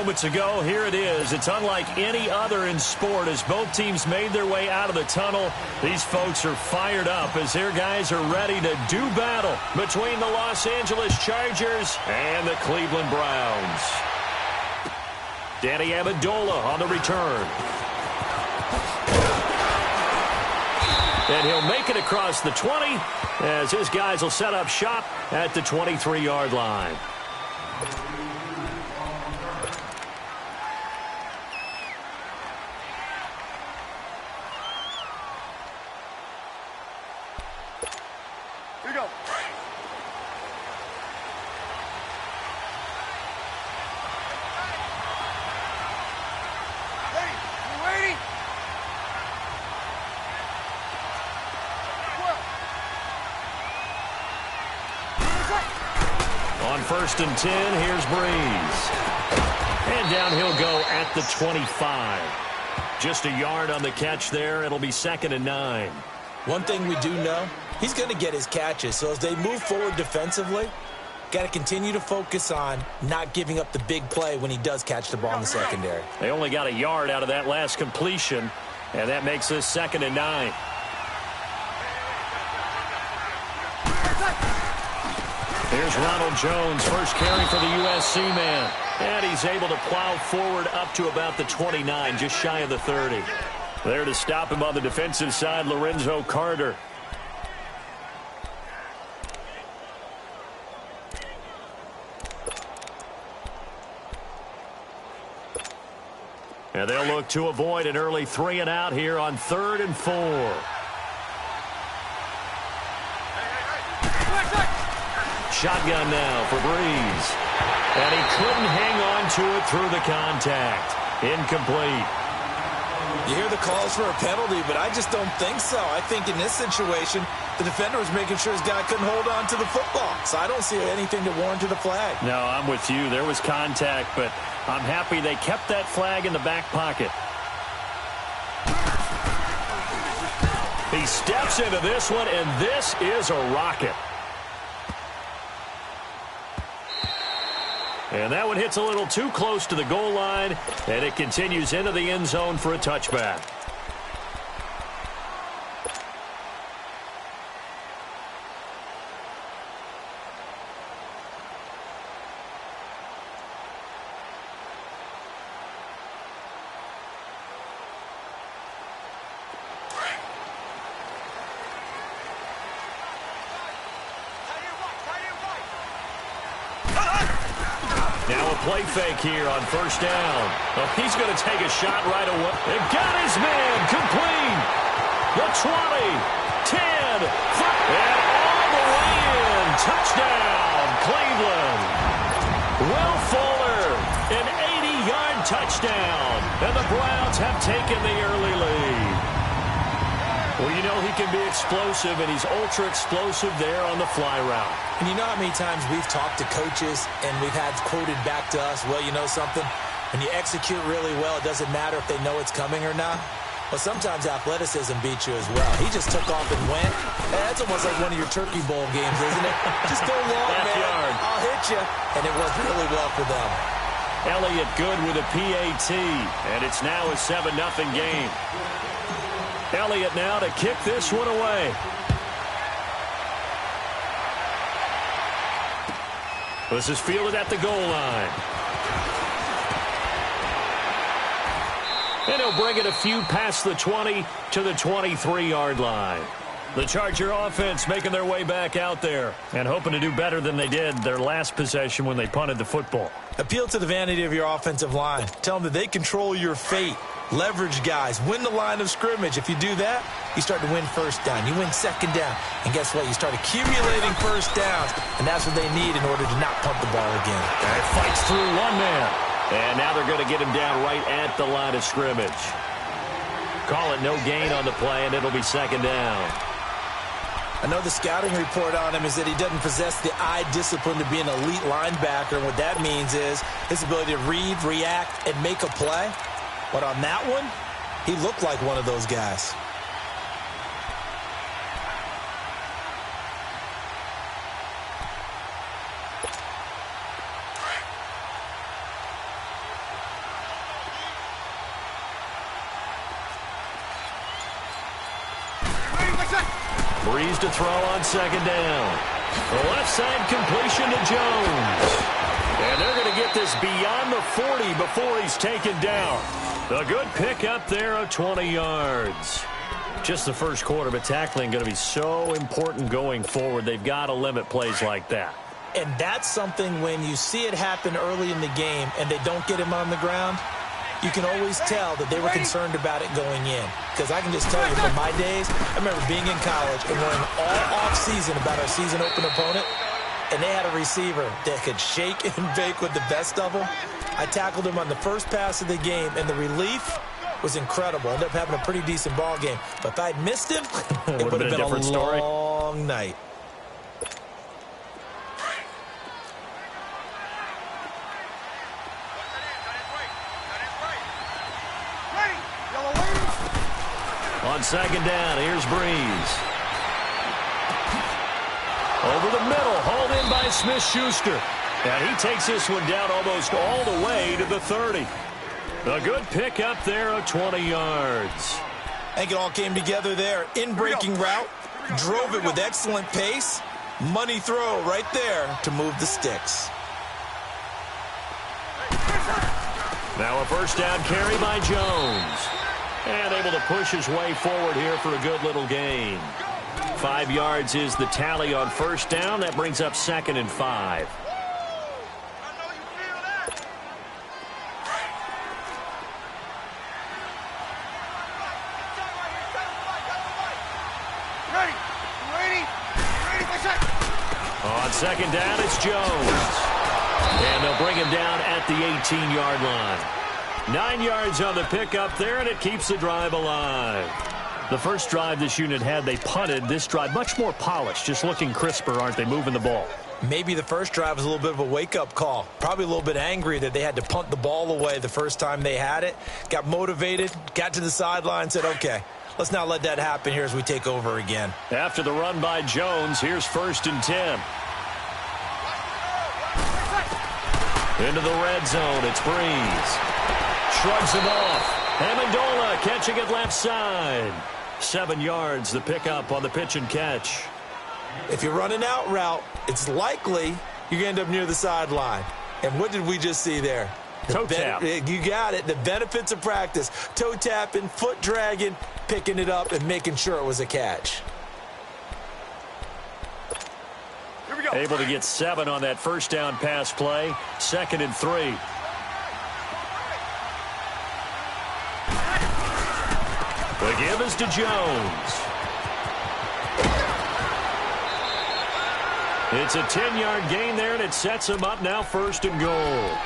moments ago. Here it is. It's unlike any other in sport as both teams made their way out of the tunnel. These folks are fired up as their guys are ready to do battle between the Los Angeles Chargers and the Cleveland Browns. Danny Amendola on the return. And he'll make it across the 20 as his guys will set up shop at the 23-yard line. Here we go. Hey, you ready? On 1st and 10, here's Breeze. And down he'll go at the 25. Just a yard on the catch there. It'll be 2nd and 9. One thing we do know, he's going to get his catches. So as they move forward defensively, got to continue to focus on not giving up the big play when he does catch the ball in the secondary. They only got a yard out of that last completion, and that makes this 2nd and 9. Here's Ronald Jones, first carry for the USC man. And he's able to plow forward up to about the 29, just shy of the 30. There to stop him on the defensive side, Lorenzo Carter. And they'll look to avoid an early 3 and out here on 3rd and 4. Shotgun now for Breeze. And he couldn't hang on to it through the contact. Incomplete. You hear the calls for a penalty, but I just don't think so. I think in this situation, the defender was making sure his guy couldn't hold on to the football. So I don't see anything to warrant the flag. No, I'm with you. There was contact, but I'm happy they kept that flag in the back pocket. He steps into this one, and this is a rocket. And that one hits a little too close to the goal line, and it continues into the end zone for a touchback. Play fake here on 1st down. Oh, he's going to take a shot right away. They got his man complete. The 20, 10, 5, and all the way in. Touchdown, Cleveland. Will Fuller, an 80-yard touchdown. And the Browns have taken the early lead. Well, you know he can be explosive, and he's ultra-explosive there on the fly route. And you know how many times we've talked to coaches and we've had quoted back to us, well, you know something? When you execute really well, it doesn't matter if they know it's coming or not. Well, sometimes athleticism beats you as well. He just took off and went. That's almost like one of your Turkey Bowl games, isn't it? Just go long, man. I'll hit you. And it worked really well for them. Elliott good with a PAT, and it's now a 7-0 game. Elliott now to kick this one away. This is fielded at the goal line. And he'll bring it a few past the 20 to the 23-yard line. The Charger offense making their way back out there and hoping to do better than they did their last possession when they punted the football. Appeal to the vanity of your offensive line. Tell them that they control your fate. Leverage guys. Win the line of scrimmage. If you do that, you start to win 1st down. You win 2nd down. And guess what? You start accumulating 1st downs. And that's what they need in order to not punt the ball again. And it fights through one man. And now they're going to get him down right at the line of scrimmage. Call it no gain on the play, and it'll be 2nd down. I know the scouting report on him is that he doesn't possess the eye discipline to be an elite linebacker. And what that means is his ability to read, react, and make a play. But on that one, he looked like one of those guys. Breeze to throw on second down. The left side completion to Jones. And they're going to get this beyond the 40 before he's taken down. A good pickup there of 20 yards. Just the first quarter, but tackling going to be so important going forward. They've got to limit plays like that. And that's something when you see it happen early in the game and they don't get him on the ground, you can always tell that they were concerned about it going in. Because I can just tell you from my days, I remember being in college and learning all off-season about our season open opponent, and they had a receiver that could shake and bake with the best of them. I tackled him on the first pass of the game, and the relief was incredible. Ended up having a pretty decent ball game. But if I'd missed him, it would have been a long night. On second down, here's Breeze. Over the middle, hauled in by Smith-Schuster. And he takes this one down almost all the way to the 30. A good pick up there of 20 yards. I think it all came together there. In-breaking route, drove it with excellent pace. Money throw right there to move the sticks. Now a first down carry by Jones. And able to push his way forward here for a good little gain. 5 yards is the tally on first down. That brings up 2nd and 5. On second down, it's Jones. And they'll bring him down at the 18-yard line. 9 yards on the pickup there, and it keeps the drive alive. The first drive this unit had, they punted. This drive, much more polished, just looking crisper, aren't they, moving the ball? Maybe the first drive was a little bit of a wake-up call. Probably a little bit angry that they had to punt the ball away the first time they had it. Got motivated, got to the sideline, said, okay, let's not let that happen here as we take over again. After the run by Jones, here's 1st and 10. Into the red zone, it's Breeze. Shrugs him off. Amendola catching it left side. 7 yards, the pickup on the pitch and catch. If you're running out route, it's likely you're going to end up near the sideline. And what did we just see there? Toe tap. You got it. The benefits of practice. Toe tapping, foot dragging, picking it up, and making sure it was a catch. Here we go. Able to get 7 on that first down pass play. 2nd and 3. The give is to Jones. It's a 10-yard gain there, and it sets him up now 1st and goal.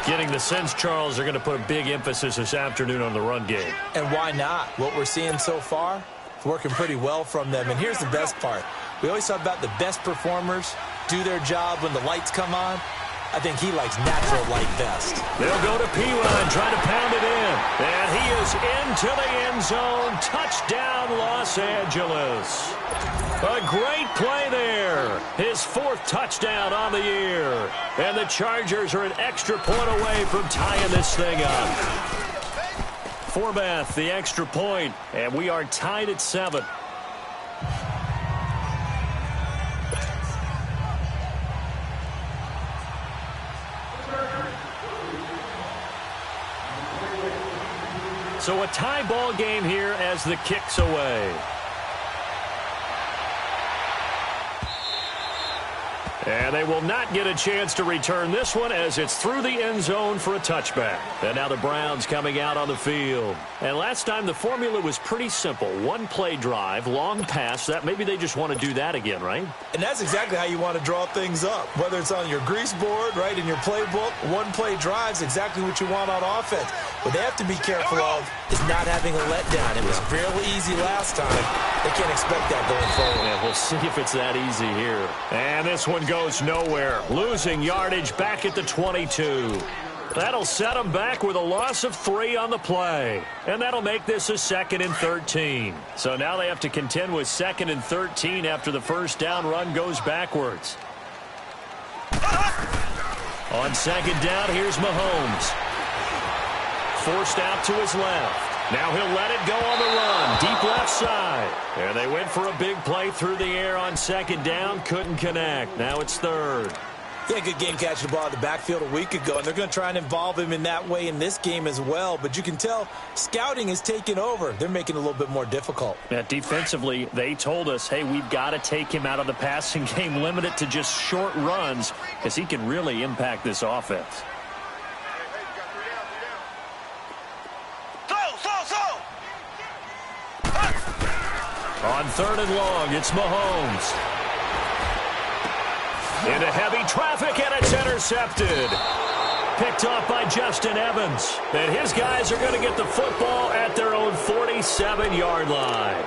Getting the sense, Charles, they're going to put a big emphasis this afternoon on the run game. And why not? What we're seeing so far, it's working pretty well from them. And here's the best part. We always talk about the best performers do their job when the lights come on. I think he likes natural light best. They'll go to P1, try to pound it in. And he is into the end zone. Touchdown, Los Angeles. A great play there. His 4th touchdown on the year. And the Chargers are an extra point away from tying this thing up. Forbath, the extra point. And we are tied at 7. So a tie ball game here as the kick's away. And they will not get a chance to return this one as it's through the end zone for a touchback. And now the Browns coming out on the field. And last time the formula was pretty simple. 1-play drive, long pass. That maybe they just want to do that again, right? And that's exactly how you want to draw things up. Whether it's on your grease board, right, in your playbook, 1-play drive's exactly what you want on offense. What they have to be careful of is not having a letdown. It was fairly easy last time. They can't expect that going forward. Yeah, we'll see if it's that easy here. And this one goes nowhere. Losing yardage back at the 22. That'll set them back with a loss of 3 on the play. And that'll make this a 2nd and 13. So now they have to contend with 2nd and 13 after the first down run goes backwards. On second down, here's Mahomes. Forced out to his left. Now he'll let it go on the run. Deep left side. And they went for a big play through the air on second down. Couldn't connect. Now it's third. Yeah, good game catching the ball in the backfield a week ago, and they're going to try and involve him in that way in this game as well. But you can tell scouting is taking over. They're making it a little bit more difficult. Yeah, defensively, they told us, hey, we've got to take him out of the passing game, limit it to just short runs, because he can really impact this offense. On third and long, it's Mahomes. Into heavy traffic, and it's intercepted. Picked off by Justin Evans. And his guys are going to get the football at their own 47-yard line.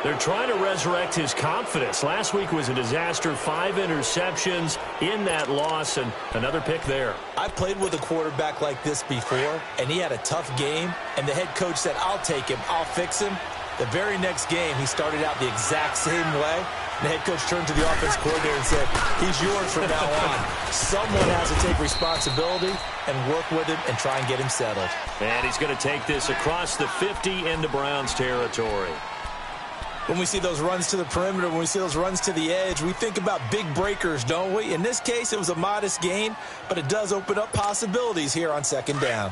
They're trying to resurrect his confidence. Last week was a disaster. 5 interceptions in that loss, and another pick there. I played with a quarterback like this before, and he had a tough game, and the head coach said, I'll take him, I'll fix him. The very next game, he started out the exact same way. The head coach turned to the offense coordinator and said, he's yours from now on. Someone has to take responsibility and work with him and try and get him settled. And he's going to take this across the 50 into Browns territory. When we see those runs to the perimeter, when we see those runs to the edge, we think about big breakers, don't we? In this case, it was a modest gain, but it does open up possibilities here on second down.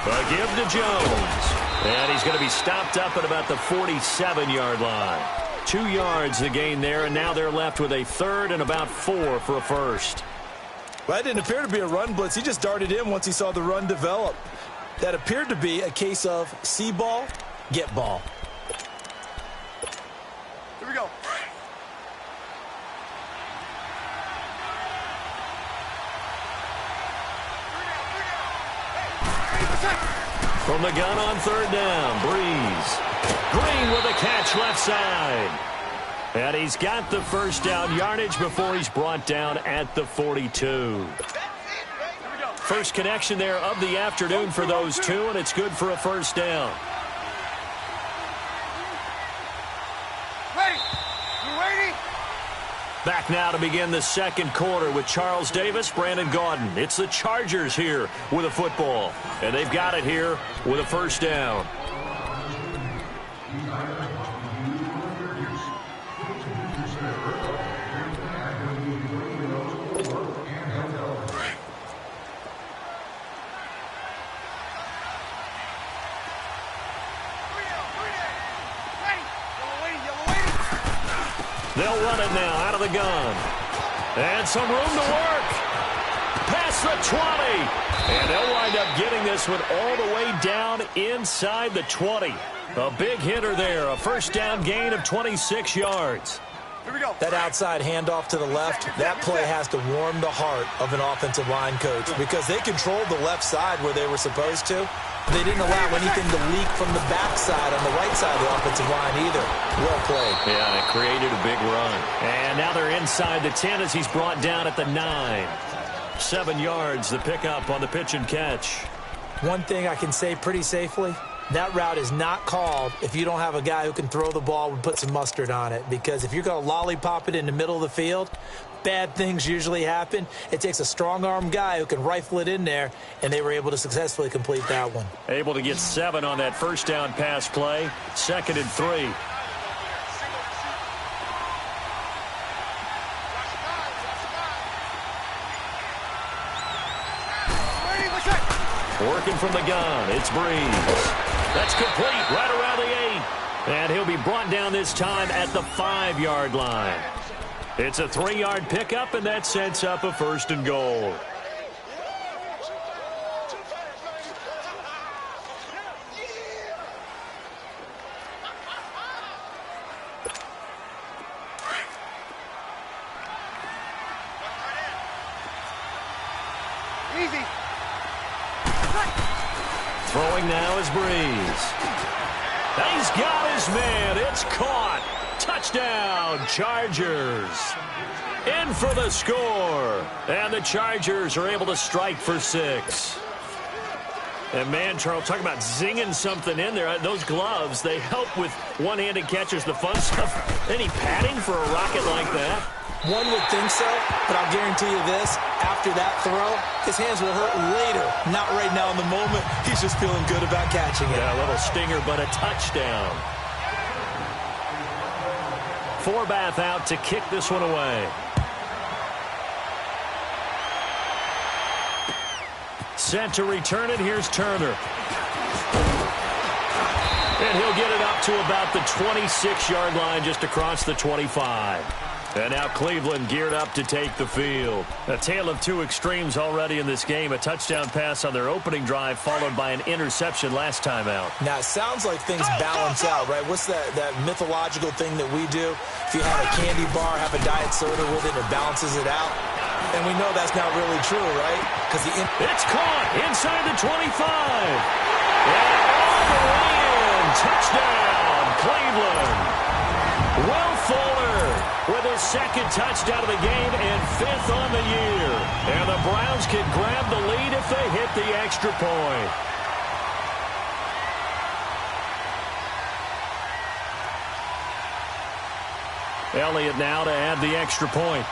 A give to Jones. And he's going to be stopped up at about the 47-yard line. 2 yards the gain there, and now they're left with a third and about 4 for a first. Well, that didn't appear to be a run blitz. He just darted in once he saw the run develop. That appeared to be a case of see ball, get ball. Here we go. From the gun on third down, Breeze. Green with a catch left side. And he's got the first down yardage before he's brought down at the 42. First connection there of the afternoon for those two, and it's good for a first down. Ready? You ready? Back now to begin the second quarter with Charles Davis, Brandon Gaudin. It's the Chargers here with a football, and they've got it here with a first down. They'll run it now out of the gun. And some room to work. Past the 20. And they'll wind up getting this one all the way down inside the 20. A big hitter there. A first down gain of 26 yards. Here we go. That outside handoff to the left, that play has to warm the heart of an offensive line coach because they controlled the left side where they were supposed to. They didn't allow anything to leak from the backside on the right side of the offensive line either. Well played. Yeah, it created a big run. And now they're inside the 10 as he's brought down at the 9. 7 yards, the pickup on the pitch and catch. One thing I can say pretty safely, that route is not called if you don't have a guy who can throw the ball and put some mustard on it. Because if you're going to lollipop it in the middle of the field, bad things usually happen. It takes a strong-arm guy who can rifle it in there, and they were able to successfully complete that one. Able to get 7 on that first down pass play. 2nd and 3. Working from the gun, it's Breeze. That's complete right around the 8. And he'll be brought down this time at the 5-yard line. It's a 3-yard pickup, and that sets up a 1st and goal. Easy. Throwing now is Breeze. He's got his man. It's caught. Touchdown, Chargers. In for the score. And the Chargers are able to strike for 6. And, man, Charles, talk about zinging something in there. Those gloves, they help with one-handed catches, the fun stuff. Any padding for a rocket like that? One would think so, but I'll guarantee you this. After that throw, his hands will hurt later. Not right now in the moment. He's just feeling good about catching it. Yeah, a little stinger, but a touchdown. Forbath out to kick this one away. Set to return it. Here's Turner. And he'll get it up to about the 26-yard line, just across the 25. And now Cleveland geared up to take the field. A tale of two extremes already in this game. A touchdown pass on their opening drive, followed by an interception last time out. Now, it sounds like things balance out, right? What's that mythological thing that we do? If you have a candy bar, have a diet soda with it, it balances it out. And we know that's not really true, right? Because it's caught inside the 25. And all the way in. Touchdown, Cleveland. Will Fuller with his second touchdown of the game and 5th on the year. And the Browns can grab the lead if they hit the extra point. Elliott now to add the extra point.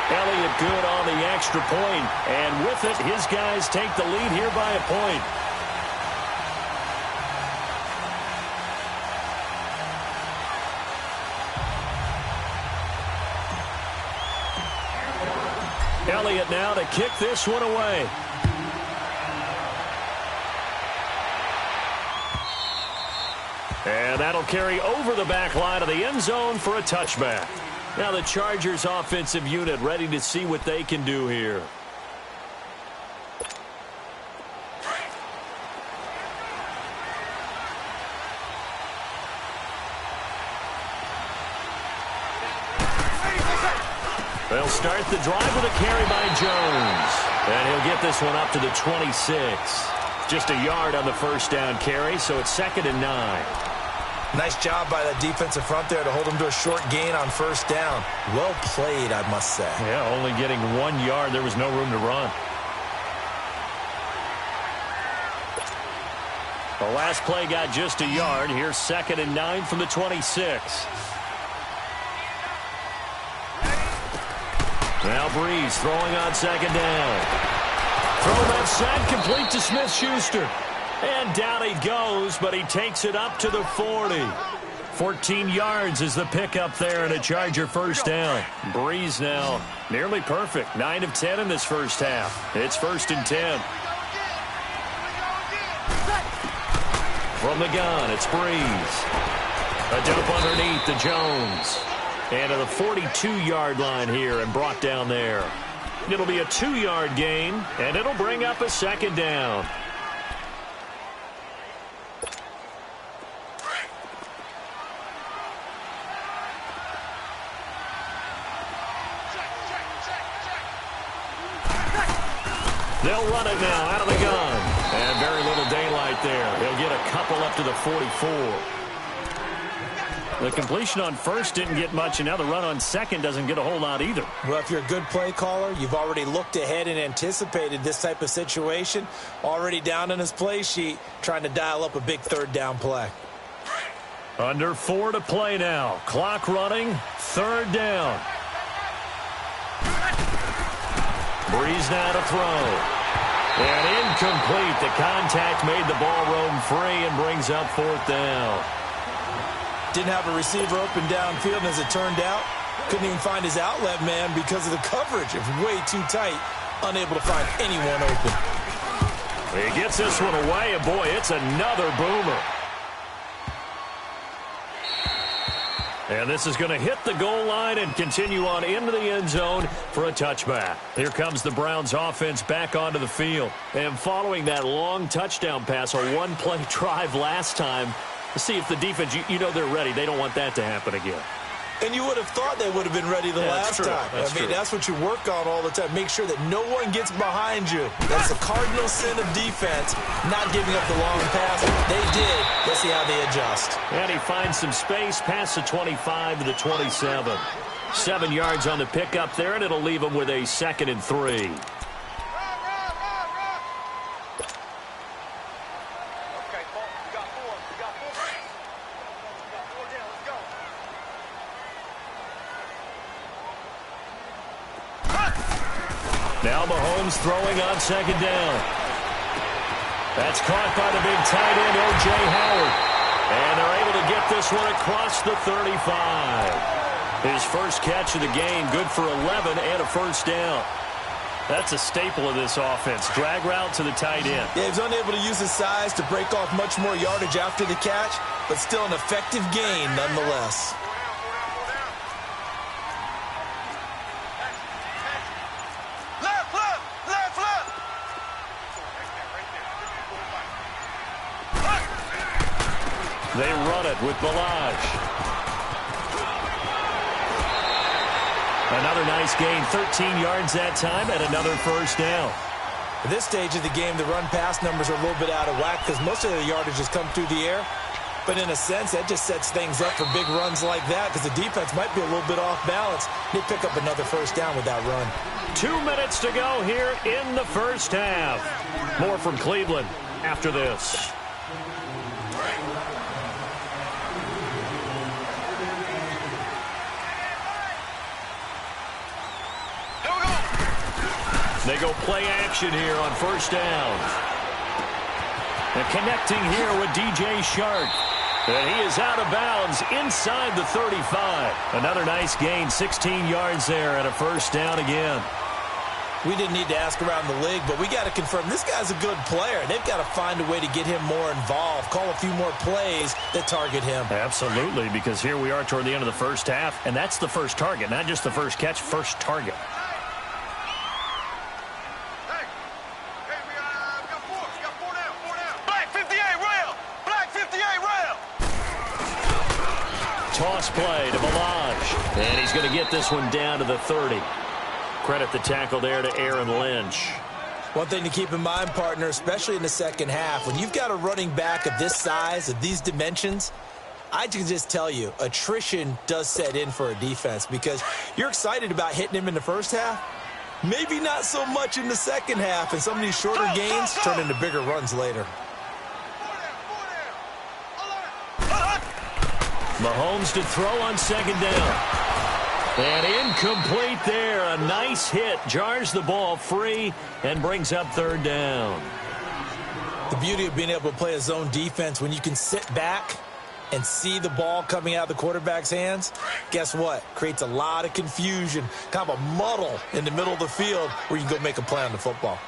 Elliott good on the extra point, and with it, his guys take the lead here by a point. Elliott now to kick this one away. And that'll carry over the back line of the end zone for a touchback. Now the Chargers offensive unit ready to see what they can do here. They'll start the drive with a carry by Jones. And he'll get this one up to the 26. Just a yard on the first down carry, so it's 2nd and 9. Nice job by the defensive front there to hold him to a short gain on first down. Well played, I must say. Yeah, only getting 1 yard. There was no room to run. The last play got just a yard. Here's 2nd and 9 from the 26. Now Breeze throwing on 2nd down. Throw left side, complete to Smith-Schuster. And down he goes, but he takes it up to the 40. 14 yards is the pickup there and a Charger first down. Breeze now nearly perfect. 9 of 10 in this first half. It's 1st and 10. From the gun, it's Breeze. A dump underneath to Jones. And to the 42-yard line here and brought down there. It'll be a 2-yard gain, and it'll bring up a 2nd down. They'll run it now out of the gun. And very little daylight there. He'll get a couple up to the 44. The completion on first didn't get much, and now the run on second doesn't get a whole lot either. Well, if you're a good play caller, you've already looked ahead and anticipated this type of situation. Already down in his play sheet, trying to dial up a big 3rd down play. Under 4 to play now. Clock running, 3rd down. Breeze now to throw. And incomplete. The contact made the ball roam free and brings up 4th down. Didn't have a receiver open downfield, and as it turned out, couldn't even find his outlet man because of the coverage. It was way too tight, unable to find anyone open. He gets this one away, and boy, it's another boomer. And this is going to hit the goal line and continue on into the end zone for a touchback. Here comes the Browns offense back onto the field. And following that long touchdown pass, a one-play drive last time, to see if the defense, you know they're ready. They don't want that to happen again. And you would have thought they would have been ready the last time. That's what you work on all the time. Make sure that no one gets behind you. That's the cardinal sin of defense, not giving up the long pass. They did. Let's see how they adjust. And he finds some space past the 25 to the 27. 7 yards on the pickup there, and it'll leave him with a 2nd and 3. Now Mahomes throwing on second down. That's caught by the big tight end, O.J. Howard. And they're able to get this one across the 35. His first catch of the game, good for 11 and a first down. That's a staple of this offense. Drag route to the tight end. Yeah, he's unable to use his size to break off much more yardage after the catch, but still an effective gain nonetheless. They run it with Balaj. Another nice gain, 13 yards that time, and another first down. At this stage of the game, the run-pass numbers are a little bit out of whack because most of the yardage has come through the air. But in a sense, that just sets things up for big runs like that because the defense might be a little bit off balance. They pick up another first down with that run. 2 minutes to go here in the first half. More from Cleveland after this. They go play action here on first down. And connecting here with DJ Shark. And he is out of bounds inside the 35. Another nice gain, 16 yards there and a first down again. We didn't need to ask around the league, but we got to confirm this guy's a good player. They've got to find a way to get him more involved, call a few more plays that target him. Absolutely, because here we are toward the end of the first half, and that's the first target, not just the first catch, first target. Toss play to Balaj. And he's going to get this one down to the 30. Credit the tackle there to Aaron Lynch. One thing to keep in mind, partner, especially in the second half, when you've got a running back of this size, of these dimensions, I can just tell you, attrition does set in for a defense because you're excited about hitting him in the first half. Maybe not so much in the second half, and some of these shorter gains turn into bigger runs later. Mahomes to throw on second down. And incomplete there. A nice hit. Jars the ball free and brings up third down. The beauty of being able to play a zone defense when you can sit back and see the ball coming out of the quarterback's hands, guess what? Creates a lot of confusion, kind of a muddle in the middle of the field where you can go make a play on the football.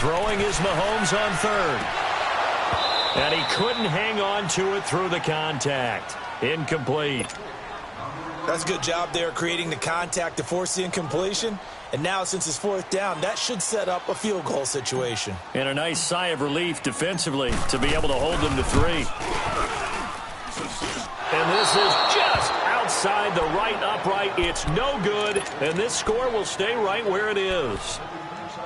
Throwing is Mahomes on third. And he couldn't hang on to it through the contact. Incomplete. That's a good job there creating the contact to force the incompletion. And now since it's fourth down, that should set up a field goal situation. And a nice sigh of relief defensively to be able to hold them to 3. And this is just outside the right upright. It's no good. And this score will stay right where it is.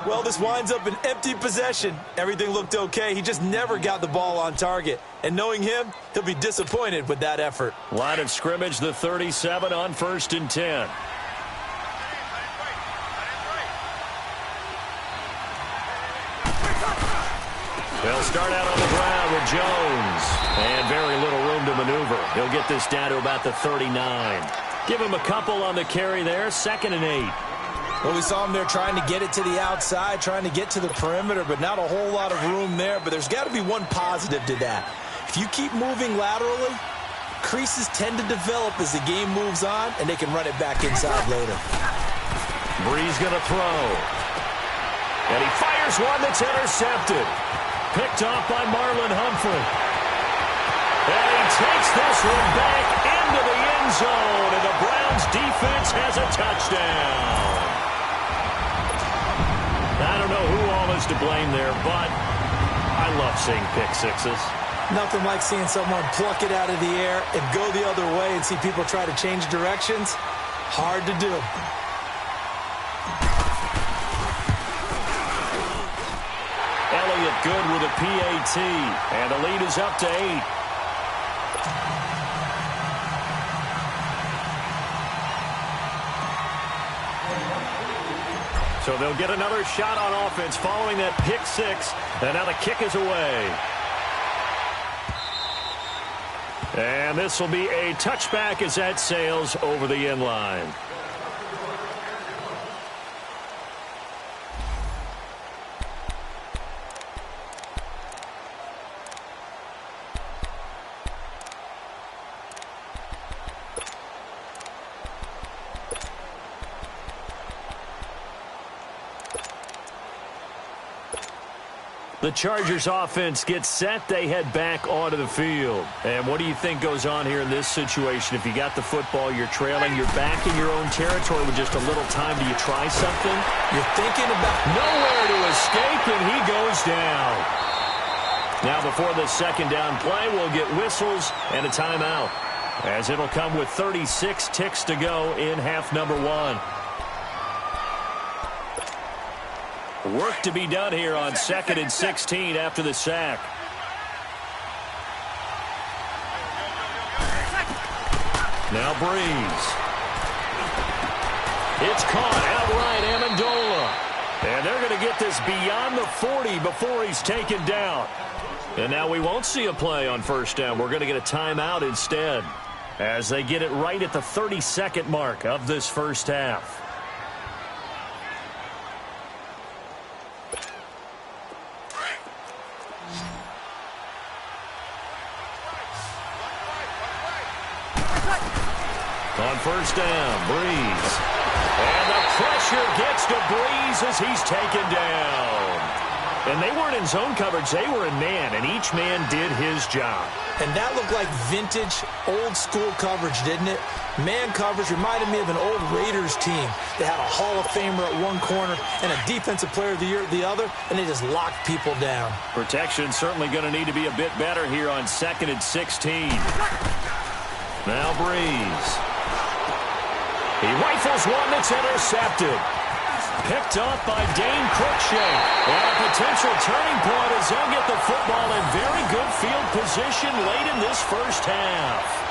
Well, this winds up an empty possession. Everything looked okay. He just never got the ball on target. And knowing him, he'll be disappointed with that effort. Line of scrimmage, the 37 on 1st and 10. They'll start out on the ground with Jones. And very little room to maneuver. He'll get this down to about the 39. Give him a couple on the carry there, 2nd and 8. Well, we saw him there trying to get it to the outside, trying to get to the perimeter, but not a whole lot of room there. But there's got to be one positive to that. If you keep moving laterally, creases tend to develop as the game moves on, and they can run it back inside later. Brees going to throw. And he fires one that's intercepted. Picked off by Marlon Humphrey. And he takes this one back into the end zone, and the Browns defense has a touchdown. I don't know who all is to blame there, but I love seeing pick sixes. Nothing like seeing someone pluck it out of the air and go the other way and see people try to change directions. Hard to do. Elliott good with a PAT, and the lead is up to 8. So they'll get another shot on offense following that pick 6, and now the kick is away. And this will be a touchback as that sails over the end line. The Chargers offense gets set. They head back onto the field. And what do you think goes on here in this situation? If you got the football, you're trailing, you're back in your own territory with just a little time. Do you try something? You're thinking about nowhere to escape, and he goes down. Now before the second down play, we'll get whistles and a timeout, as it'll come with 36 ticks to go in half number one. Work to be done here on 2nd and 16 after the sack. Now Breeze. It's caught outright, Amendola. And they're going to get this beyond the 40 before he's taken down. And now we won't see a play on first down. We're going to get a timeout instead, as they get it right at the 32nd mark of this first half. On first down, Breeze. And the pressure gets to Breeze as he's taken down. And they weren't in zone coverage. They were in man, and each man did his job. And that looked like vintage, old-school coverage, didn't it? Man coverage reminded me of an old Raiders team. They had a Hall of Famer at one corner and a Defensive Player of the Year at the other, and they just locked people down. Protection certainly going to need to be a bit better here on 2nd and 16. Now Breeze. He rifles one that's intercepted. Picked off by Dane Cruikshank. And a potential turning point as they'll get the football in very good field position late in this first half.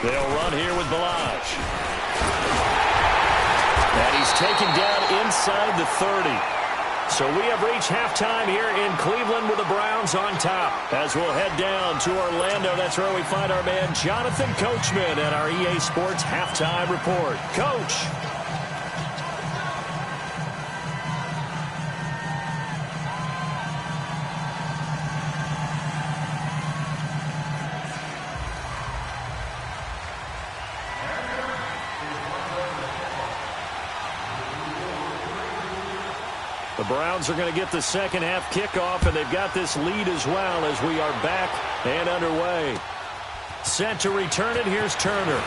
They'll run here with Balaj. And he's taken down inside the 30. So we have reached halftime here in Cleveland with the Browns on top. As we'll head down to Orlando, that's where we find our man Jonathan Coachman at our EA Sports Halftime Report. Coach. The Browns are going to get the second half kickoff, and they've got this lead as well as we are back and underway. Set to return it. Here's Turner.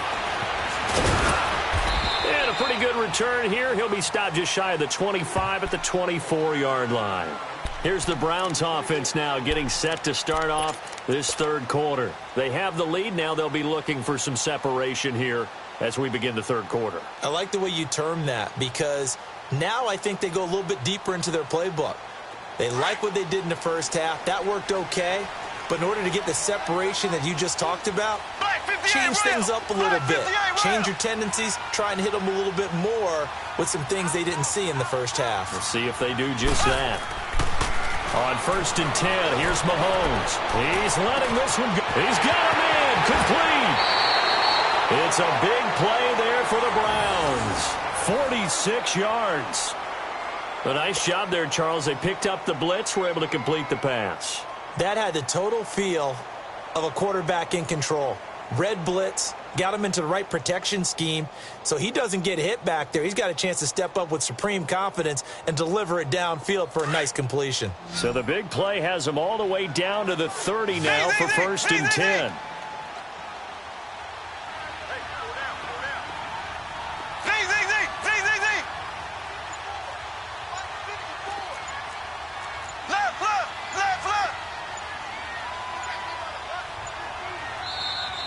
And a pretty good return here. He'll be stopped just shy of the 25 at the 24-yard line. Here's the Browns offense now getting set to start off this third quarter. They have the lead. Now they'll be looking for some separation here as we begin the third quarter. I like the way you term that, because now I think they go a little bit deeper into their playbook. They like what they did in the first half. That worked okay. But in order to get the separation that you just talked about, change things up a little bit. Change your tendencies. Try and hit them a little bit more with some things they didn't see in the first half. We'll see if they do just that. On 1st and 10, here's Mahomes. He's letting this one go. He's got him in. Complete. It's a big play there for the Browns. 46 yards. A nice job there, Charles. They picked up the blitz, were able to complete the pass. That had the total feel of a quarterback in control. Red blitz, got him into the right protection scheme, so he doesn't get hit back there. He's got a chance to step up with supreme confidence and deliver it downfield for a nice completion. So the big play has him all the way down to the 30 now for 1st and 10.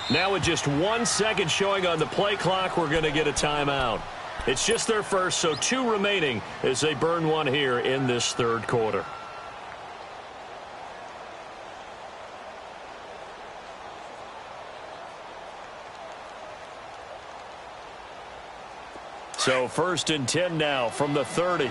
Now with just 1 second showing on the play clock, we're going to get a timeout. It's just their first, so 2 remaining as they burn one here in this third quarter. So 1st and 10 now from the 30. On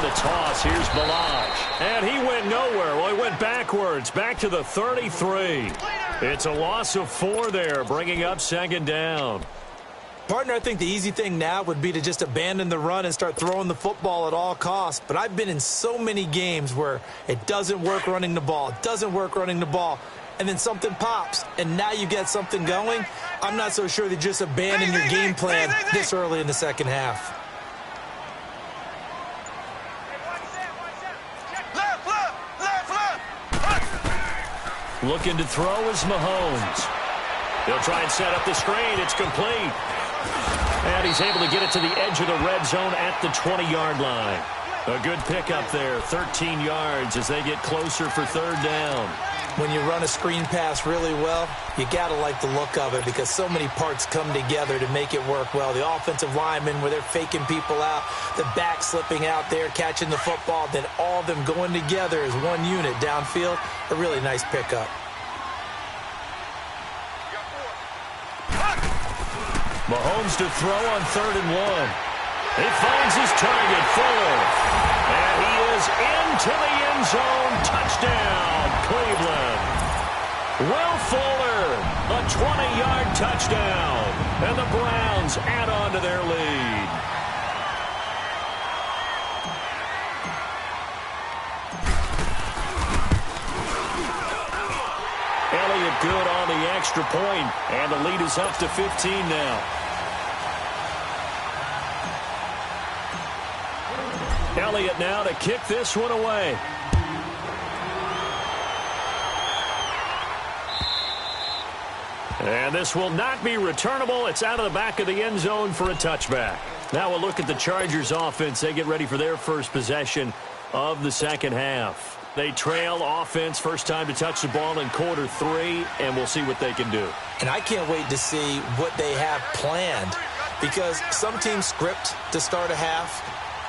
the toss, here's Balaj. And he went nowhere. Well, he went backwards, back to the 33. It's a loss of 4 there, bringing up 2nd down. Partner, I think the easy thing now would be to just abandon the run and start throwing the football at all costs. But I've been in so many games where it doesn't work running the ball, and then something pops, and now you get something going. I'm not so sure that just abandon your game plan this early in the second half. Looking to throw is Mahomes. He'll try and set up the screen. It's complete. And he's able to get it to the edge of the red zone at the 20-yard line. A good pickup there, 13 yards as they get closer for 3rd down. When you run a screen pass really well, you got to like the look of it because so many parts come together to make it work well. The offensive linemen, where they're faking people out, the back slipping out there, catching the football, then all of them going together as one unit downfield. A really nice pickup. Mahomes to throw on 3rd and 1. He finds his target, Fuller. And he is into the end zone. Touchdown, Cleveland. Will Fuller, a 20-yard touchdown. And the Browns add on to their lead. Elliott good on the extra point, and the lead is up to 15 now. Elliott now to kick this one away. And this will not be returnable. It's out of the back of the end zone for a touchback. Now we'll look at the Chargers offense. They get ready for their first possession of the second half. They trail offense, first time to touch the ball in quarter 3, and we'll see what they can do. And I can't wait to see what they have planned because some teams script to start a half.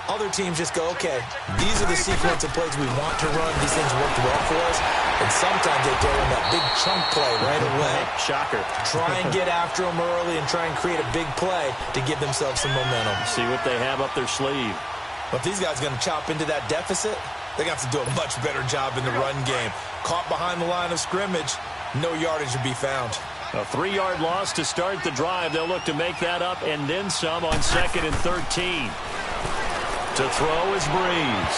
Other teams just go, okay, these are the sequence of plays we want to run. These things worked well for us. And sometimes they throw in that big chunk play right away. Shocker. Try and get after them early and try and create a big play to give themselves some momentum. See what they have up their sleeve. But if these guys are going to chop into that deficit, they're going to have to do a much better job in the run game. Caught behind the line of scrimmage, no yardage to be found. A 3-yard loss to start the drive. They'll look to make that up and then some on 2nd and 13. To throw is Breeze.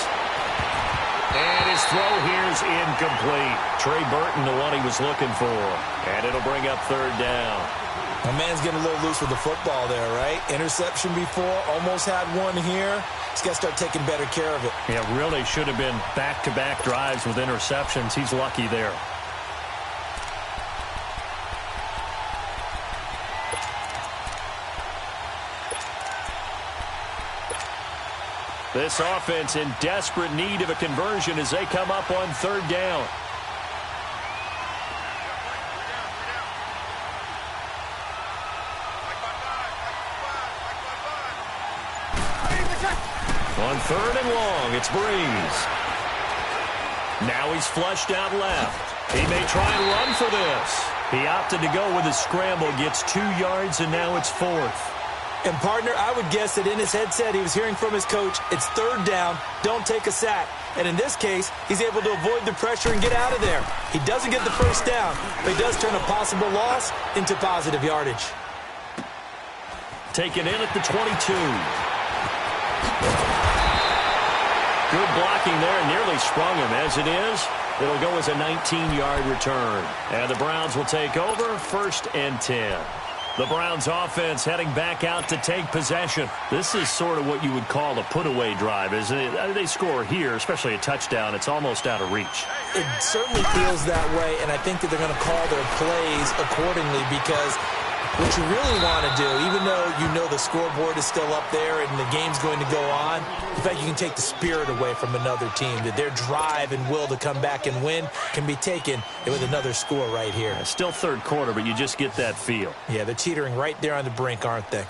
And his throw here is incomplete. Trey Burton, the one he was looking for. And it'll bring up 3rd down. My man's getting a little loose with the football there, right? Interception before, almost had one here. He's got to start taking better care of it. Yeah, really should have been back-to-back drives with interceptions. He's lucky there. This offense in desperate need of a conversion as they come up on 3rd down. On 3rd and long, it's Breeze. Now he's flushed out left. He may try and run for this. He opted to go with a scramble, gets 2 yards, and now it's 4th. And, partner, I would guess that in his headset he was hearing from his coach, it's 3rd down, don't take a sack. And in this case, he's able to avoid the pressure and get out of there. He doesn't get the first down, but he does turn a possible loss into positive yardage. Taken in at the 22. Good blocking there, nearly sprung him. As it is, it'll go as a 19-yard return. And the Browns will take over, 1st and 10. The Browns offense heading back out to take possession. This is sort of what you would call a put-away drive, isn't it? They score here, especially a touchdown. It's almost out of reach. It certainly feels that way, and I think that they're going to call their plays accordingly because what you really want to do, even though you know the scoreboard is still up there and the game's going to go on, in fact, you can take the spirit away from another team, that their drive and will to come back and win can be taken with another score right here. Still 3rd quarter, but you just get that feel. Yeah, they're teetering right there on the brink, aren't they?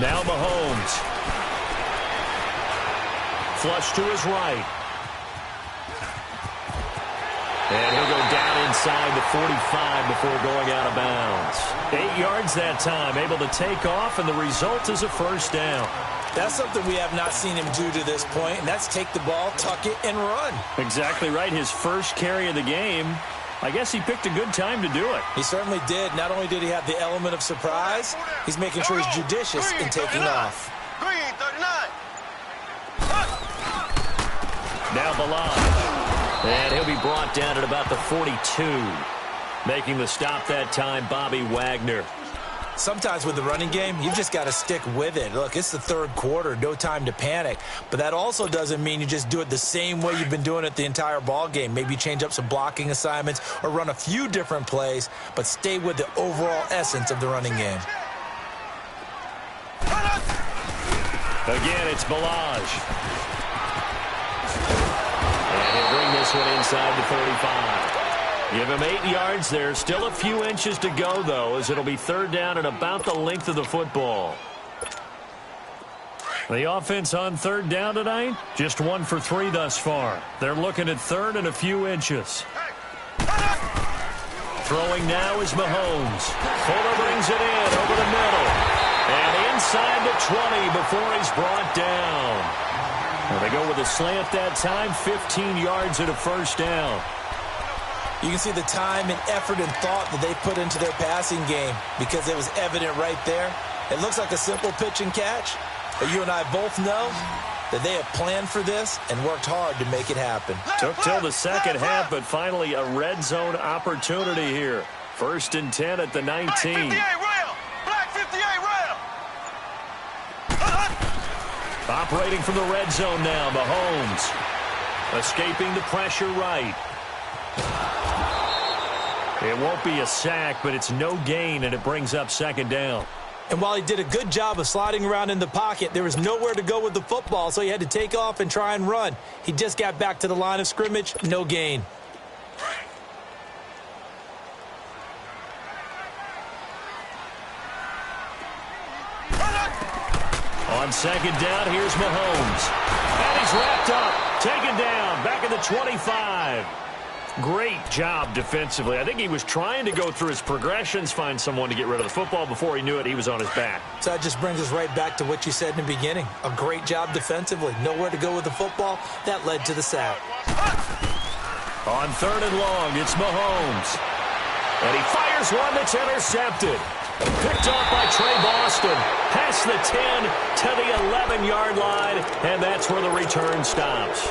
Now Mahomes. Flush to his right. And he'll go down inside the 45 before going out of bounds. 8 yards that time, able to take off, and the result is a first down. That's something we have not seen him do to this point, and that's take the ball, tuck it, and run. Exactly right. His first carry of the game. I guess he picked a good time to do it. He certainly did. Not only did he have the element of surprise, he's making sure he's judicious in taking off. Green, 39. Now Balaj. And he'll be brought down at about the 42. Making the stop that time, Bobby Wagner. Sometimes with the running game, you've just got to stick with it. Look, it's the third quarter, no time to panic. But that also doesn't mean you just do it the same way you've been doing it the entire ball game. Maybe change up some blocking assignments or run a few different plays, but stay with the overall essence of the running game. Again, it's Balaj. And he'll bring this one inside the 35. Give him 8 yards there. Still a few inches to go, though, as it'll be third down and about the length of the football. The offense on third down tonight, just 1 for 3 thus far. They're looking at third and a few inches. Throwing now is Mahomes. Fuller brings it in over the middle. And inside the 20 before he's brought down. Well, they go with a slant that time, 15 yards and a first down. You can see the time and effort and thought that they put into their passing game because it was evident right there. It looks like a simple pitch and catch, but you and I both know that they have planned for this and worked hard to make it happen. Took till the second half, but finally a red zone opportunity here. 1st and 10 at the 19. Black 58 rail! Black 58 rail! Operating from the red zone now, Mahomes. Escaping the pressure right. It won't be a sack, but it's no gain, and it brings up second down. And while he did a good job of sliding around in the pocket, there was nowhere to go with the football, so he had to take off and try and run. He just got back to the line of scrimmage, no gain. On second down, here's Mahomes. And he's wrapped up, taken down, back at the 25. Great job defensively. I think he was trying to go through his progressions, find someone to get rid of the football. Before he knew it, he was on his back. So that just brings us right back to what you said in the beginning. A great job defensively. Nowhere to go with the football. That led to the sack. On third and long, it's Mahomes. And he fires one that's intercepted. Picked off by Trey Boston. Past the 10 to the 11-yard line, and that's where the return stops.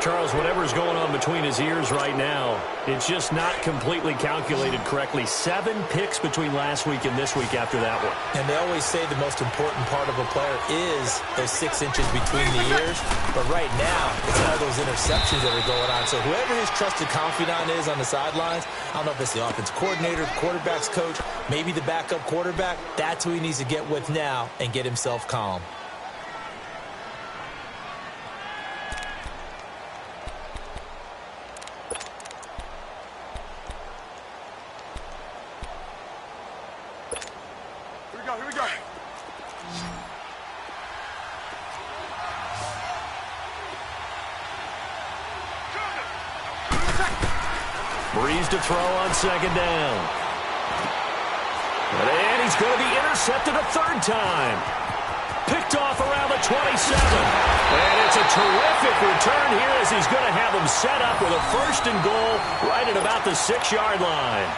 Charles, whatever's going on between his ears right now, it's just not completely calculated correctly. 7 picks between last week and this week after that one. And they always say the most important part of a player is those 6 inches between the ears. But right now, it's all those interceptions that are going on. So whoever his trusted confidant is on the sidelines, I don't know if it's the offense coordinator, quarterback's coach, maybe the backup quarterback, that's who he needs to get with now and get himself calm. Here we go. Breeze to throw on second down. And he's going to be intercepted a third time. Picked off around the 27. And it's a terrific return here as he's going to have him set up with a 1st and goal right at about the 6-yard line.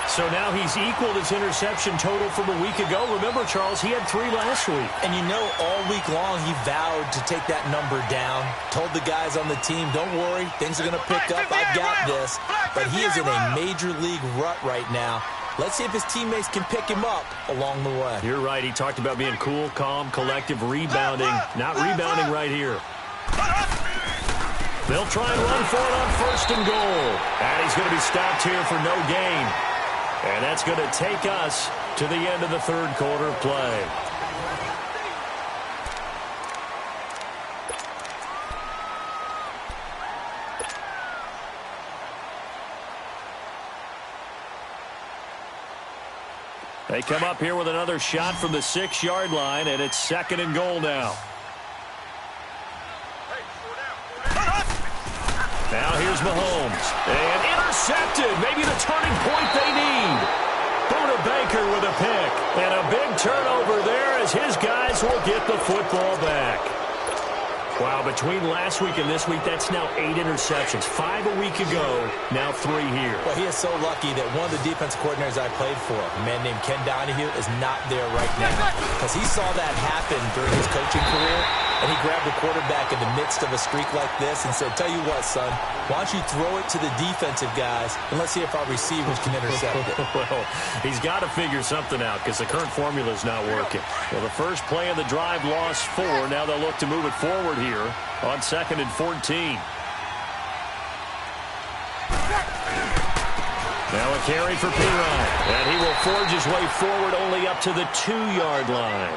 So now he's equaled his interception total from a week ago. Remember, Charles, he had 3 last week. And you know, all week long he vowed to take that number down. Told the guys on the team, don't worry, things are going to pick up. I've got this. But he is in a major league rut right now. Let's see if his teammates can pick him up along the way. You're right. He talked about being cool, calm, collective, rebounding. Not rebounding right here. They'll try and run for it on 1st and goal. And he's going to be stopped here for no gain. And that's going to take us to the end of the third quarter of play. They come up here with another shot from the 6-yard line, and it's 2nd and goal now. Now here's Mahomes. And intercepted. Maybe the turning point they need. Buda Baker with a pick. And a big turnover there as his guys will get the football back. Wow, between last week and this week, that's now 8 interceptions. 5 a week ago, now 3 here. Well, he is so lucky that one of the defense coordinators I played for, a man named Ken Donahue, is not there right now. Because he saw that happen during his coaching career, and he grabbed the quarterback in the midst of a streak like this and said, tell you what, son, why don't you throw it to the defensive guys, and let's see if our receivers can intercept it. Well, he's got to figure something out because the current formula is not working. Well, the first play of the drive lost 4. Now they'll look to move it forward here on 2nd and 14. Now a carry for Pirine, and he will forge his way forward only up to the 2-yard line.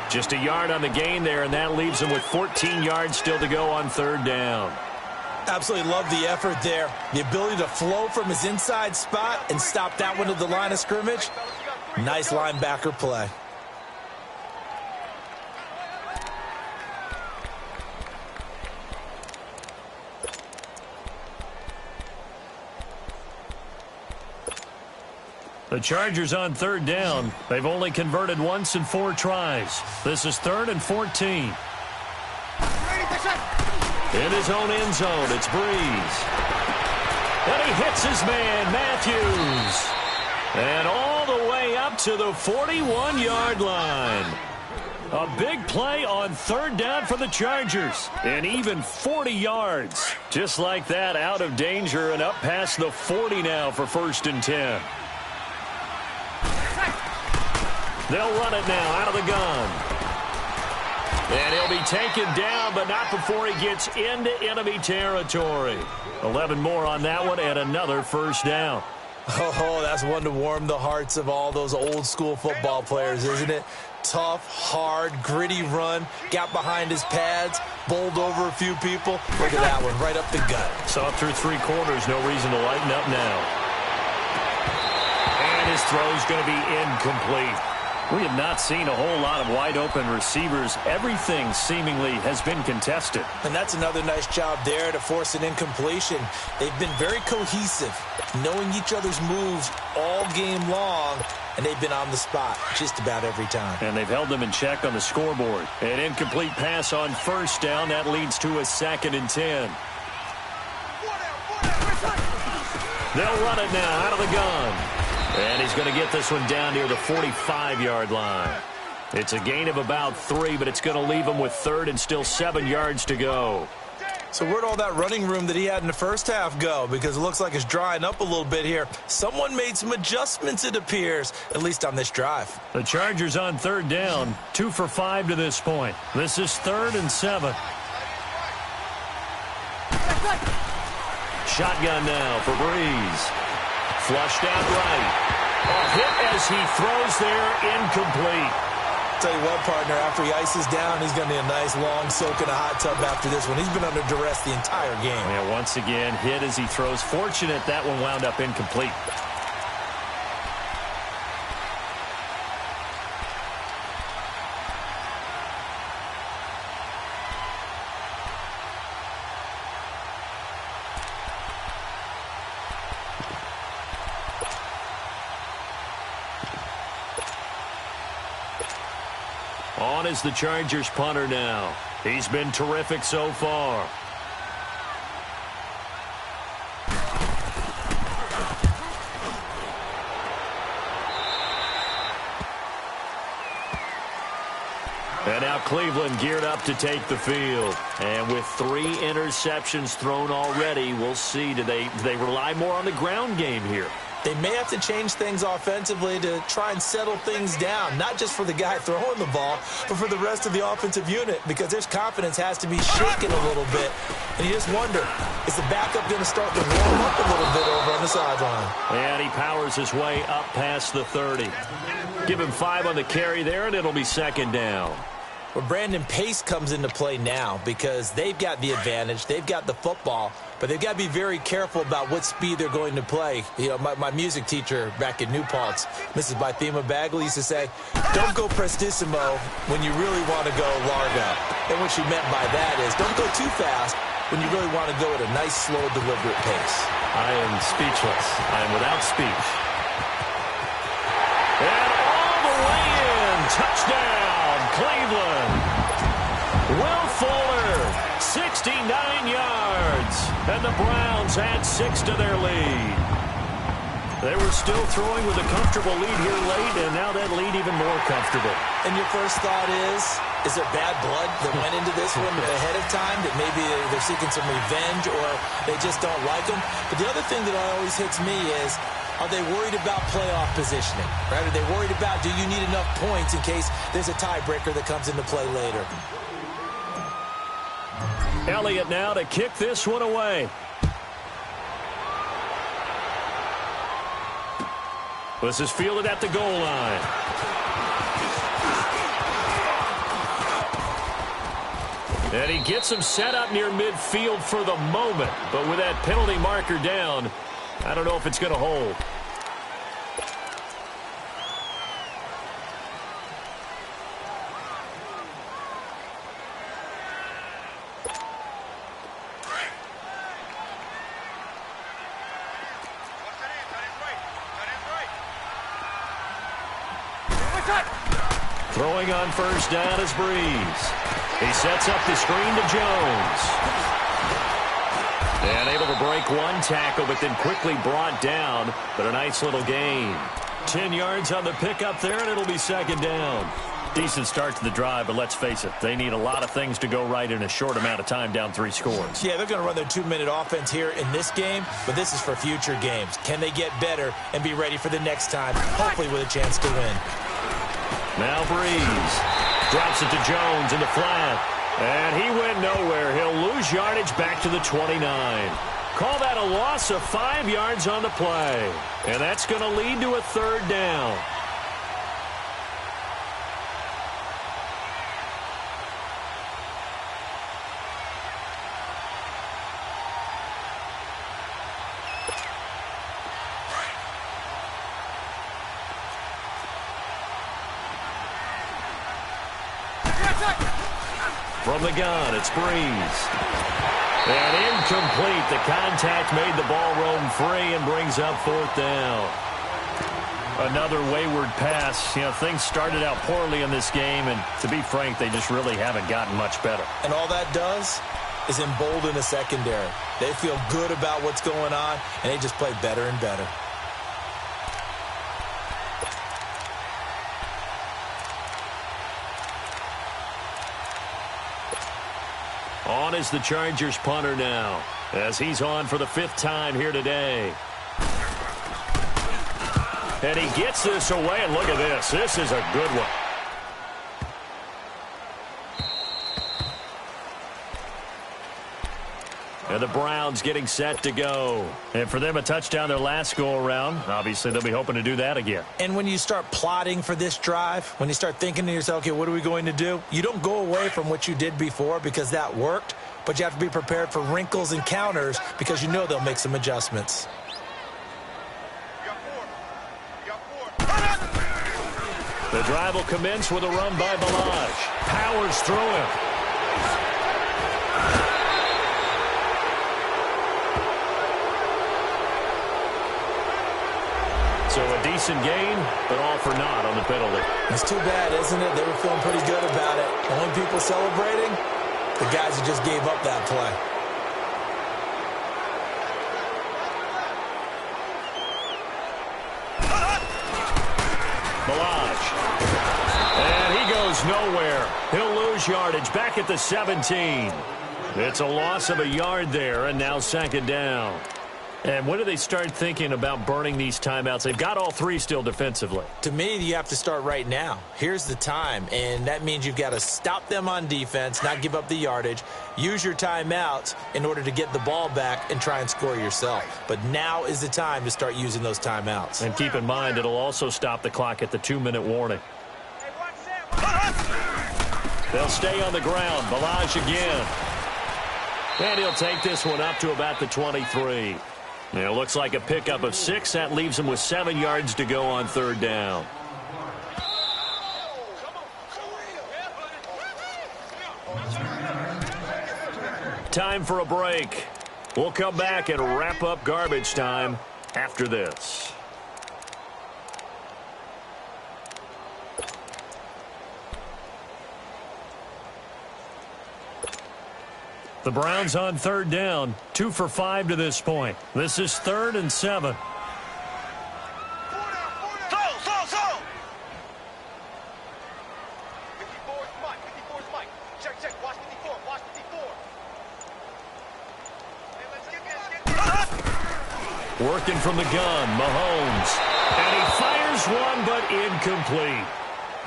Just a yard on the gain there, and that leaves him with 14 yards still to go on 3rd down. Absolutely love the effort there. The ability to flow from his inside spot and stop that one to the line of scrimmage. Nice linebacker play. The Chargers on 3rd down. They've only converted once in 4 tries. This is 3rd and 14. In his own end zone, it's Breeze. And he hits his man, Matthews. And all the way up to the 41-yard line. A big play on 3rd down for the Chargers. And even 40 yards. Just like that, out of danger and up past the 40 now for 1st and 10. They'll run it now out of the gun. And he'll be taken down, but not before he gets into enemy territory. 11 more on that one and another 1st down. Oh, that's one to warm the hearts of all those old-school football players, isn't it? Tough, hard, gritty run. Got behind his pads, bowled over a few people. Look at that one, right up the gut. Saw through 3 quarters, no reason to lighten up now. And his throw's going to be incomplete. We have not seen a whole lot of wide-open receivers. Everything seemingly has been contested. And that's another nice job there to force an incompletion. They've been very cohesive, knowing each other's moves all game long, and they've been on the spot just about every time. And they've held them in check on the scoreboard. An incomplete pass on 1st down. That leads to a 2nd and 10. They'll run it now out of the gun. And he's going to get this one down near the 45-yard line. It's a gain of about 3, but it's going to leave him with 3rd and still 7 yards to go. So where'd all that running room that he had in the first half go? Because it looks like it's drying up a little bit here. Someone made some adjustments, it appears, at least on this drive. The Chargers on 3rd down, 2 for 5 to this point. This is 3rd and 7. Shotgun now for Breeze. Flushed out right. A hit as he throws there, incomplete. Tell you what, partner, after he ices down, he's going to need a nice long soak in a hot tub after this one. He's been under duress the entire game. Yeah, once again, hit as he throws. Fortunate that one wound up incomplete. On is the Chargers punter now. He's been terrific so far. And now Cleveland geared up to take the field. And with 3 interceptions thrown already, we'll see. Do they rely more on the ground game here? They may have to change things offensively to try and settle things down, not just for the guy throwing the ball, but for the rest of the offensive unit, because their confidence has to be shaken a little bit. And you just wonder, is the backup going to start to warm up a little bit over on the sideline? And he powers his way up past the 30. Give him 5 on the carry there, and it'll be 2nd down. Well, Brandon, pace comes into play now because they've got the advantage. They've got the football. but they've got to be very careful about what speed they're going to play. You know, my music teacher back in New Paltz, Mrs. Bythema Bagley, used to say, don't go prestissimo when you really want to go largo. And what she meant by that is don't go too fast when you really want to go at a nice, slow, deliberate pace. I am speechless. I am without speech. And all the way in. Touchdown, Cleveland. Will Fuller, 69 yards. And the Browns add 6 to their lead. They were still throwing with a comfortable lead here late, and now that lead even more comfortable. And your first thought is there bad blood that went into this one ahead of time, that maybe they're seeking some revenge or they just don't like them? But the other thing that always hits me is, are they worried about playoff positioning? Right? Are they worried about, do you need enough points in case there's a tiebreaker that comes into play later? Elliott now to kick this one away. This is fielded at the goal line. And he gets him set up near midfield for the moment. But with that penalty marker down, I don't know if it's going to hold. Throwing on first down is Breeze. He sets up the screen to Jones. And able to break one tackle, but then quickly brought down. But a nice little gain. 10 yards on the pickup there, and it'll be second down. Decent start to the drive, but let's face it, they need a lot of things to go right in a short amount of time, down 3 scores. Yeah, they're going to run their 2-minute offense here in this game, but this is for future games. Can they get better and be ready for the next time, hopefully with a chance to win? Now Breeze drops it to Jones in the flat, and he went nowhere. He'll lose yardage back to the 29. Call that a loss of 5 yards on the play, and that's going to lead to a third down. From the gun, it's Breeze. And incomplete. The contact made the ball roam free and brings up fourth down. Another wayward pass. You know, things started out poorly in this game, and to be frank, they just really haven't gotten much better. And all that does is embolden the secondary. They feel good about what's going on, and they just play better and better. On is the Chargers punter now, as he's on for the 5th time here today. And he gets this away, and look at this. This is a good one. And the Browns getting set to go. And for them, a touchdown their last go-around. Obviously, they'll be hoping to do that again. And when you start plotting for this drive, when you start thinking to yourself, okay, what are we going to do? You don't go away from what you did before because that worked, but you have to be prepared for wrinkles and counters because you know they'll make some adjustments. The drive will commence with a run by Balaj. Powers through him. So a decent gain, but all for naught on the penalty. It's too bad, isn't it? They were feeling pretty good about it. Only people celebrating, the guys who just gave up that play. Balaj. And he goes nowhere. He'll lose yardage back at the 17. It's a loss of a yard there, and now second down. And when do they start thinking about burning these timeouts? They've got all 3 still defensively. To me, you have to start right now. Here's the time, and that means you've got to stop them on defense, not give up the yardage, use your timeouts in order to get the ball back and try and score yourself. But now is the time to start using those timeouts. And keep in mind, it'll also stop the clock at the 2-minute warning. They'll stay on the ground. Balaj again. And he'll take this one up to about the 23. It looks like a pickup of 6. That leaves him with 7 yards to go on third down. Time for a break. We'll come back and wrap up garbage time after this. The Browns on third down, 2 for 5 to this point. This is 3rd and 7. Slow. 54 is Mike. 54 is Mike. Check. Watch 54. Watch 54. Hey, let's get this. Working from the gun, Mahomes. And he fires one, but incomplete.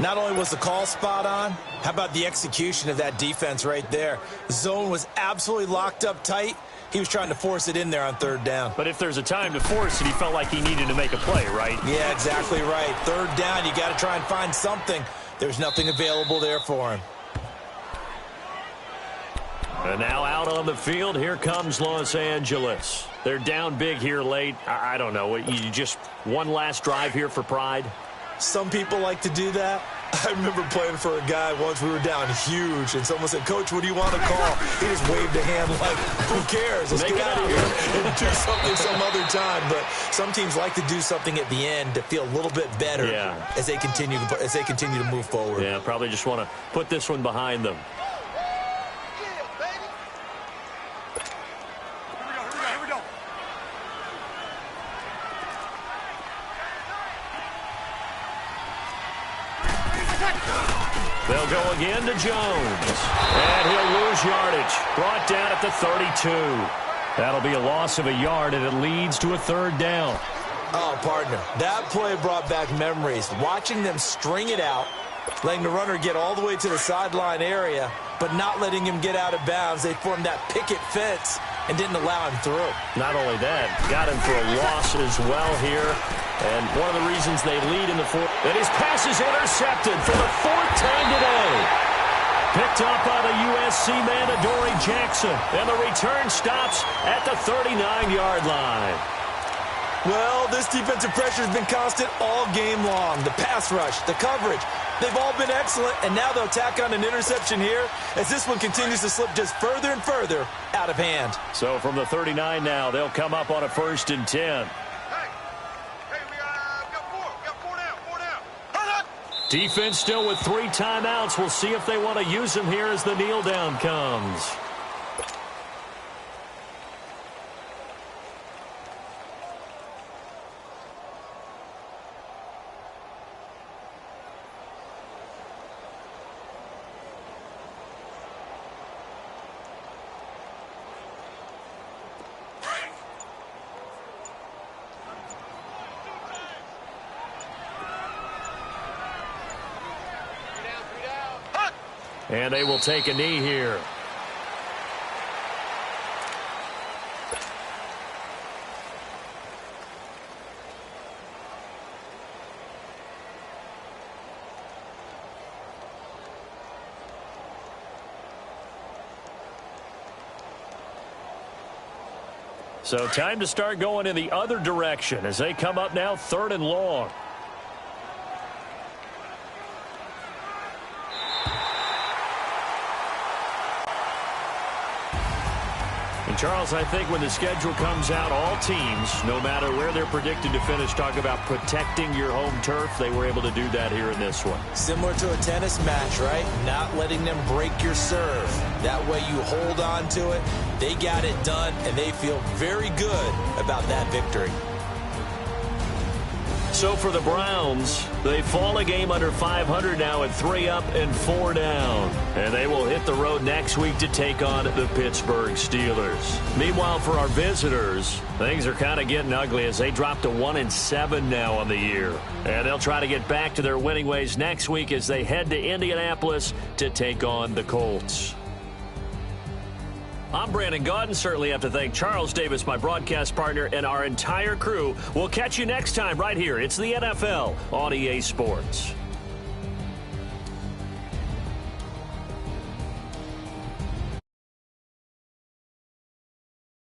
Not only was the call spot on, how about the execution of that defense right there? The zone was absolutely locked up tight. He was trying to force it in there on third down. But if there's a time to force it, he felt like he needed to make a play, right? Yeah, exactly right. Third down, you got to try and find something. There's nothing available there for him. And now out on the field, here comes Los Angeles. They're down big here late. I don't know. You just one last drive here for pride? Some people like to do that. I remember playing for a guy once. We were down huge, and someone said, "Coach, what do you want to call?" He just waved a hand like, "Who cares? Let's get out of here and do something some other time." But some teams like to do something at the end to feel a little bit better as they continue to move forward. Yeah, probably just want to put this one behind them. Here we go. They'll go again to Jones. And he'll lose yardage. Brought down at the 32. That'll be a loss of a yard, and it leads to a third down. Oh, partner, that play brought back memories. Watching them string it out, letting the runner get all the way to the sideline area, but not letting him get out of bounds. They formed that picket fence and didn't allow him through. Not only that, got him for a loss as well here. And one of the reasons they lead in the fourth. And his pass is intercepted for the 4th time today. Picked up by the USC man, Adoree Jackson. And the return stops at the 39-yard line. Well, this defensive pressure has been constant all game long. The pass rush, the coverage, they've all been excellent, and now they'll tack on an interception here as this one continues to slip just further and further out of hand. So from the 39 now, they'll come up on a 1st and 10. Defense still with 3 timeouts. We'll see if they want to use them here as the kneel down comes. And they will take a knee here. So time to start going in the other direction as they come up now 3rd and long. Charles, I think when the schedule comes out, all teams, no matter where they're predicted to finish, talk about protecting your home turf. They were able to do that here in this one. Similar to a tennis match, right? Not letting them break your serve. That way you hold on to it. They got it done, and they feel very good about that victory. So for the Browns, they fall a game under 500 now at 3 up and 4 down. And they will hit the road next week to take on the Pittsburgh Steelers. Meanwhile, for our visitors, things are kind of getting ugly as they drop to 1-7 now on the year. And they'll try to get back to their winning ways next week as they head to Indianapolis to take on the Colts. I'm Brandon Gaudin. Certainly have to thank Charles Davis, my broadcast partner, and our entire crew. We'll catch you next time right here. It's the NFL on EA Sports.